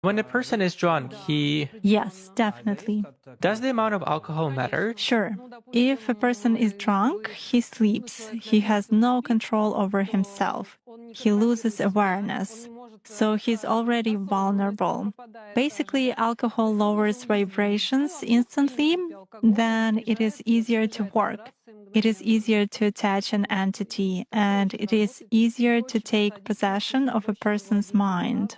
When a person is drunk, Yes, definitely. Does the amount of alcohol matter? Sure. If a person is drunk, he sleeps. He has no control over himself. He loses awareness. So he's already vulnerable. Basically, alcohol lowers vibrations instantly, then it is easier to work. It is easier to attach an entity, and it is easier to take possession of a person's mind.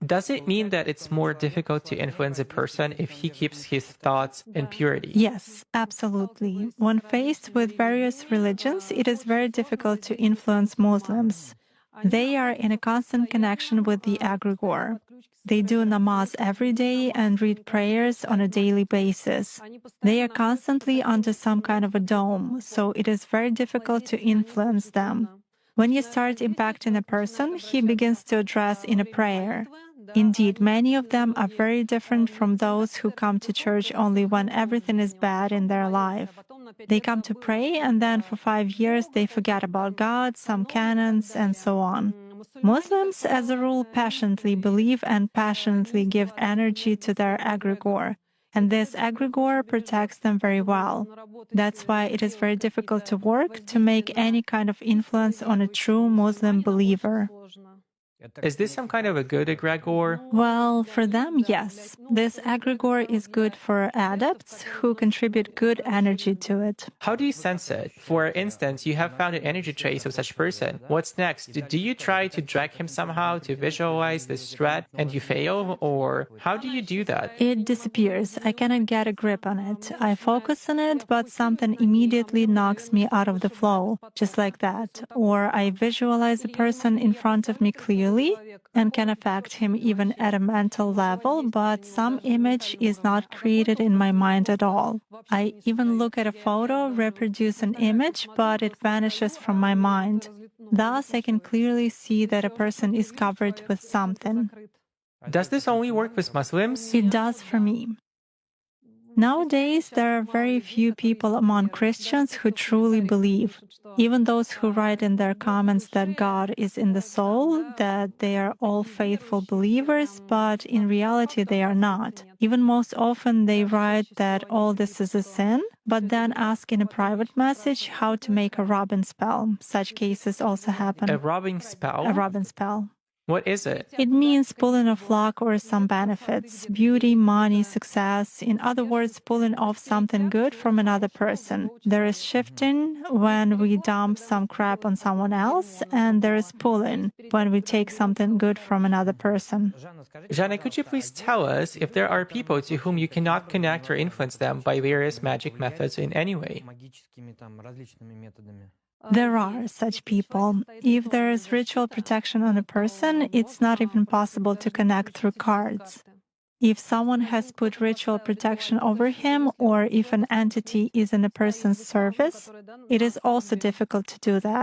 Does it mean that it's more difficult to influence a person if he keeps his thoughts in purity? Yes, absolutely. When faced with various religions, it is very difficult to influence Muslims. They are in a constant connection with the egregore. They do namaz every day and read prayers on a daily basis. They are constantly under some kind of a dome, so it is very difficult to influence them. When you start impacting a person, he begins to address in a prayer. Indeed, many of them are very different from those who come to church only when everything is bad in their life. They come to pray, and then for 5 years they forget about God, some canons, and so on. Muslims, as a rule, passionately believe and passionately give energy to their egregore, and this egregore protects them very well. That's why it is very difficult to work to make any kind of influence on a true Muslim believer. Is this some kind of a good egregore? Well, for them, yes. This egregore is good for adepts who contribute good energy to it. How do you sense it? For instance, you have found an energy trace of such person. What's next? Do you try to drag him somehow to visualize this threat and you fail? Or how do you do that? It disappears. I cannot get a grip on it. I focus on it, but something immediately knocks me out of the flow, just like that. Or I visualize a person in front of me clearly and can affect him even at a mental level, but some image is not created in my mind at all. I even look at a photo, reproduce an image, but it vanishes from my mind. Thus, I can clearly see that a person is covered with something. Does this only work with Muslims? It does for me. Nowadays, there are very few people among Christians who truly believe. Even those who write in their comments that God is in the soul, that they are all faithful believers, but in reality they are not. Even most often they write that all this is a sin, but then ask in a private message how to make a rubbing spell. Such cases also happen. A rubbing spell? A rubbing spell. What is it? It means pulling off luck or some benefits, beauty, money, success. In other words, pulling off something good from another person. There is shifting when we dump some crap on someone else, and there is pulling when we take something good from another person. Jana, could you please tell us if there are people to whom you cannot connect or influence them by various magic methods in any way? There are such people. If there is ritual protection on a person, it's not even possible to connect through cards. If someone has put ritual protection over him, or if an entity is in a person's service, it is also difficult to do that.